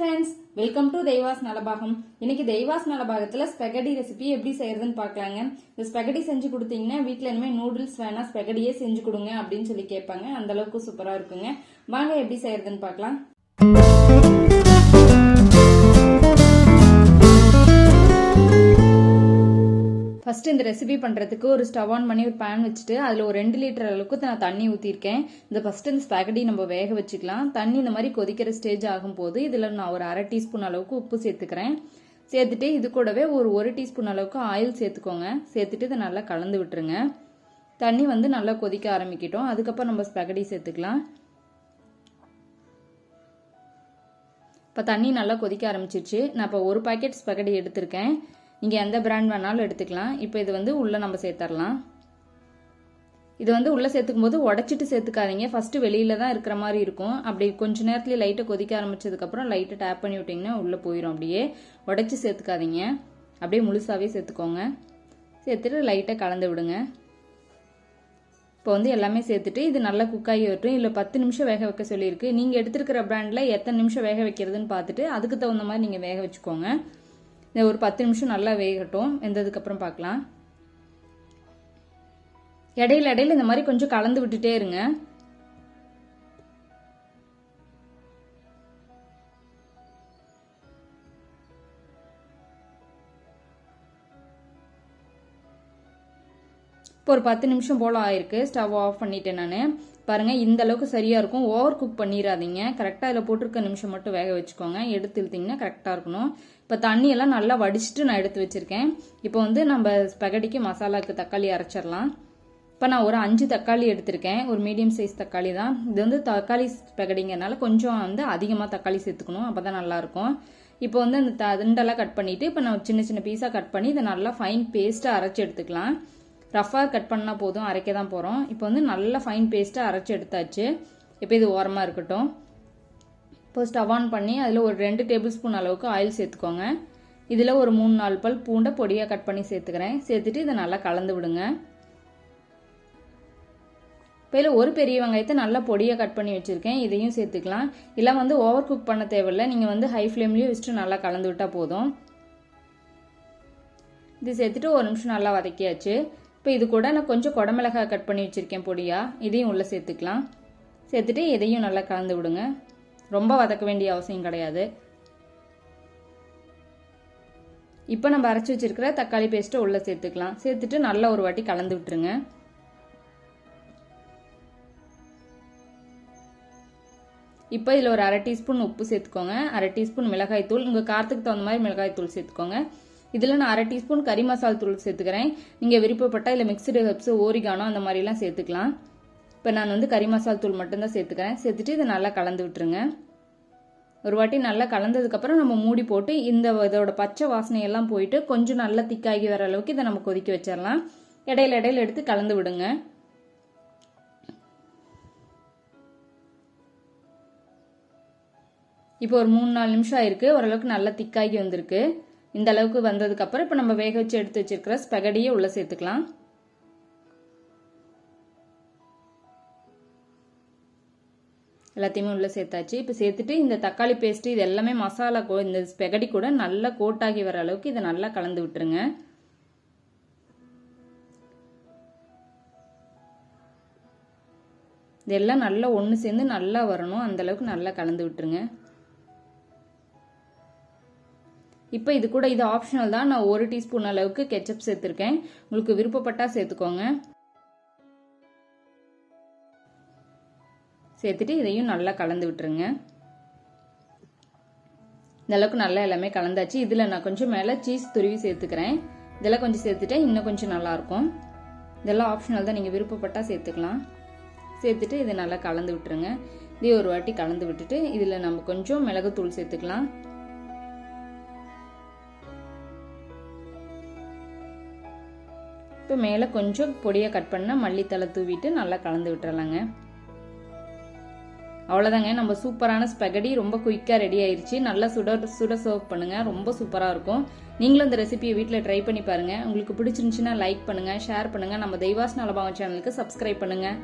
Friends, welcome to தெய்வாஸ் Nalabagam. இன்னைக்கு தெய்வாஸ் நலபாகத்துல ஸ்பெகடி recipe எப்படி செய்யறதுன்னு பார்க்கலாங்க. இந்த ஸ்பெகடி செஞ்சு கொடுத்தீங்கன்னா வீட்டில் இனிமேல் நூடுல்ஸ் வேணா ஸ்பெகடியே செஞ்சு கொடுங்க அப்படின்னு சொல்லி கேட்பாங்க. அந்த அளவுக்கு சூப்பரா இருக்குங்க. வாங்க எப்படி செய்யறதுன்னு பார்க்கலாம். ஃபர்ஸ்ட் இந்த ரெசிபி பண்ணுறதுக்கு ஒரு ஸ்டவ் ஆன் பண்ணி ஒரு பேன் வச்சுட்டு அதில் ஒரு 2 லிட்டர் அளவுக்கு நான் தண்ணி ஊற்றிருக்கேன். ஃபர்ஸ்ட் இந்த ஸ்பெகடி நம்ம வேக வச்சுக்கலாம். தண்ணி இந்த மாதிரி கொதிக்கிற ஸ்டேஜ் ஆகும்போது இதில் நான் ஒரு 1/2 டீஸ்பூன் அளவுக்கு உப்பு சேர்த்துக்கிறேன். சேர்த்துட்டு இது கூடவே ஒரு 1 டீஸ்பூன் அளவுக்கு ஆயில் சேர்த்துக்கோங்க. சேர்த்துட்டு இதை நல்லா கலந்து விட்டுருங்க. தண்ணி நல்லா கொதிக்க ஆரம்பிக்கட்டும். அதுக்கப்புறம் நம்ம ஸ்பெகடி சேர்த்துக்கலாம். இப்போ தண்ணி நல்லா கொதிக்க ஆரம்பிச்சிருச்சு. நான் இப்போ ஒரு பாக்கெட் ஸ்பெகடி எடுத்திருக்கேன். நீங்கள் எந்த பிராண்ட் வேணாலும் எடுத்துக்கலாம். இப்போ இது உள்ளே நம்ம சேர்த்துடலாம். இது உள்ளே சேர்த்துக்கும் போது உடச்சிட்டு சேர்த்துக்காதீங்க. ஃபஸ்ட்டு வெளியில் தான் இருக்கிற மாதிரி இருக்கும். அப்படி கொஞ்சம் நேரத்துலேயே லைட்டை கொதிக்க ஆரம்பிச்சதுக்கப்புறம் லைட்டை டேப் பண்ணி விட்டிங்கன்னா உள்ளே போயிடும். அப்படியே உடச்சி சேர்த்துக்காதீங்க. அப்படியே முழுசாகவே சேர்த்துக்கோங்க. சேர்த்துட்டு லைட்டை கலந்து விடுங்க. இப்போ எல்லாமே சேர்த்துட்டு இது நல்லா குக்காகி வரட்டும். இல்லை 10 நிமிஷம் வேக வைக்க சொல்லியிருக்கு. நீங்கள் எடுத்துருக்கிற பிராண்டில் எத்தனை நிமிஷம் வேக வைக்கிறதுன்னு பார்த்துட்டு அதுக்கு தகுந்த மாதிரி நீங்கள் வேக வச்சுக்கோங்க. இந்த ஒரு 10 நிமிஷம் நல்லா வேகட்டும். வெந்ததுக்கப்புறம் பார்க்கலாம். இடையில இடையில இந்த மாதிரி கொஞ்சம் கலந்து விட்டுட்டே இருங்க. இப்போ ஒரு 10 நிமிஷம் போல் ஆயிருக்கு. ஸ்டவ் ஆஃப் பண்ணிட்டேன் நான். பாருங்கள், இந்த அளவுக்கு சரியாக இருக்கும். ஓவர் குக் பண்ணிடாதீங்க. கரெக்டாக இதில் போட்டிருக்க நிமிஷம் மட்டும் வேக வச்சுக்கோங்க. எடுத்து இழுத்திங்கன்னா கரெக்டாக இருக்கணும். இப்போ தண்ணியெல்லாம் நல்லா வடிச்சிட்டு நான் எடுத்து வச்சுருக்கேன். இப்போ நம்ம ஸ்பெகடிக்கு மசாலாவுக்கு தக்காளி அரைச்சிடலாம். இப்போ நான் ஒரு 5 தக்காளி எடுத்திருக்கேன். ஒரு மீடியம் சைஸ் தக்காளி தான். இது தக்காளி ஸ்பெகடிங்கிறனால கொஞ்சம் அதிகமாக தக்காளி சேர்த்துக்கணும். அப்போ தான் நல்லாயிருக்கும். இப்போ அந்த தண்டெல்லாம் கட் பண்ணிவிட்டு இப்போ நான் சின்ன சின்ன பீஸாக கட் பண்ணி இதை நல்லா ஃபைன் பேஸ்ட்டாக அரைச்சி எடுத்துக்கலாம். ரஃபாக கட் பண்ணால் போதும், அரைக்க தான் போகிறோம். இப்போ நல்லா ஃபைன் பேஸ்ட்டாக அரைச்சி எடுத்தாச்சு. இப்போ இது ஓரமாக இருக்கட்டும். இப்போ ஸ்டவ் ஆன் பண்ணி அதில் ஒரு 2 டேபிள் ஸ்பூன் அளவுக்கு ஆயில் சேர்த்துக்கோங்க. இதில் ஒரு 3-4 பல் பூண்டை பொடியாக கட் பண்ணி சேர்த்துக்கிறேன். சேர்த்துட்டு இதை நல்லா கலந்து விடுங்க. இப்போ இதில் ஒரு பெரிய வெங்காயத்தை நல்லா பொடியாக கட் பண்ணி வச்சுருக்கேன். இதையும் சேர்த்துக்கலாம். இல்லை ஓவர் குக் பண்ண தேவையில்லை. நீங்கள் ஹை ஃப்ளேம்லேயும் வச்சுட்டு நல்லா கலந்து விட்டால் போதும். இது சேர்த்துட்டு ஒரு நிமிஷம் நல்லா வதக்கியாச்சு. இப்போ இது கூட நான் கொஞ்சம் குடமிளகாய் கட் பண்ணி வச்சுருக்கேன் பொடியாக. இதையும் உள்ளே சேர்த்துக்கலாம். சேர்த்துட்டு இதையும் நல்லா கலந்து விடுங்க. ரொம்ப வதக்க வேண்டிய அவசியம் கிடையாது. இப்போ நம்ம அரைச்சி வச்சிருக்கிற தக்காளி பேஸ்ட்டை உள்ளே சேர்த்துக்கலாம். சேர்த்துட்டு நல்லா ஒரு வாட்டி கலந்து விட்டுருங்க. இப்போ இதில் ஒரு 1/2 டீஸ்பூன் உப்பு சேர்த்துக்கோங்க. 1/2 டீஸ்பூன் மிளகாய் தூள், உங்கள் காரத்துக்கு தகுந்த மாதிரி மிளகாய் தூள் சேர்த்துக்கோங்க. இதில் நான் 1/2 டீஸ்பூன் கறி மசால் தூள் சேர்த்துக்கிறேன். நீங்கள் விருப்பப்பட்டால் இல்லை மிக்சடு ஹெர்ப்ஸ், ஓரிகானோ அந்த மாதிரிலாம் சேர்த்துக்கலாம். இப்போ நான் கறி மசால் தூள் மட்டும்தான் சேர்த்துக்கிறேன். சேர்த்துட்டு இதை நல்லா கலந்து விட்டுருங்க. ஒரு வாட்டி நல்லா கலந்ததுக்கப்புறம் நம்ம மூடி போட்டு இதோட பச்சை வாசனையெல்லாம் போயிட்டு கொஞ்சம் நல்லா திக்காகி வர அளவுக்கு இதை நம்ம கொதிக்க வச்சிடலாம். இடையில இடையில எடுத்து கலந்து விடுங்க. இப்போ ஒரு 3-4 நிமிஷம் ஆயிருக்கு. ஓரளவுக்கு நல்லா திக்காகி வந்திருக்கு. இந்த அளவுக்கு வந்ததுக்கப்புறம் இப்போ நம்ம வேக வச்சு எடுத்து வச்சிருக்கிற ஸ்பெகடியை உள்ளே சேர்த்துக்கலாம். எல்லாத்தையுமே உள்ளே சேர்த்தாச்சு. இப்போ சேர்த்துட்டு இந்த தக்காளி பேஸ்ட்டு இது எல்லாமே மசாலா இந்த ஸ்பெகடி கூட நல்லா கோட்டாகி வர அளவுக்கு இதை நல்லா கலந்து விட்டுருங்க. இதெல்லாம் நல்லா ஒன்று சேர்ந்து நல்லா வரணும். அந்த அளவுக்கு நல்லா கலந்து விட்டுருங்க. இப்போ இது கூட இது ஆப்ஷனல் தான். நான் 1 டீஸ்பூன் அளவுக்கு கெச்சப் சேர்த்துருக்கேன். உங்களுக்கு விருப்பப்பட்டா சேர்த்துக்கோங்க. சேர்த்துட்டு இதையும் நல்லா கலந்து விட்டுருங்க. இந்த அளவுக்கு நல்லா எல்லாமே கலந்தாச்சு. இதில் நான் கொஞ்சம் மேலே சீஸ் துருவி சேர்த்துக்கிறேன். இதெல்லாம் கொஞ்சம் சேர்த்துட்டேன், இன்னும் கொஞ்சம் நல்லாயிருக்கும். இதெல்லாம் ஆப்ஷனல் தான், நீங்கள் விருப்பப்பட்டா சேர்த்துக்கலாம். சேர்த்துட்டு இதை நல்லா கலந்து விட்டுருங்க. இதே ஒரு வாட்டி கலந்து விட்டுட்டு இதில் நம்ம கொஞ்சம் மிளகுத்தூள் சேர்த்துக்கலாம். இப்போ மேலே கொஞ்சம் பொடியாக கட் பண்ண மல்லித்தலை தூவிட்டு நல்லா கலந்து விட்டுறலாங்க. அவ்வளோதாங்க, நம்ம சூப்பரான ஸ்பெகடி ரொம்ப குயிக்காக ரெடி ஆயிடுச்சு. நல்லா சுட சர்வ் பண்ணுங்கள். ரொம்ப சூப்பராக இருக்கும். நீங்களும் இந்த ரெசிபியை வீட்டில் ட்ரை பண்ணி பாருங்கள். உங்களுக்கு பிடிச்சிருந்துச்சுன்னா லைக் பண்ணுங்கள், ஷேர் பண்ணுங்கள். நம்ம தெய்வாஸ் நலபாகம் சேனலுக்கு சப்ஸ்கிரைப் பண்ணுங்கள்.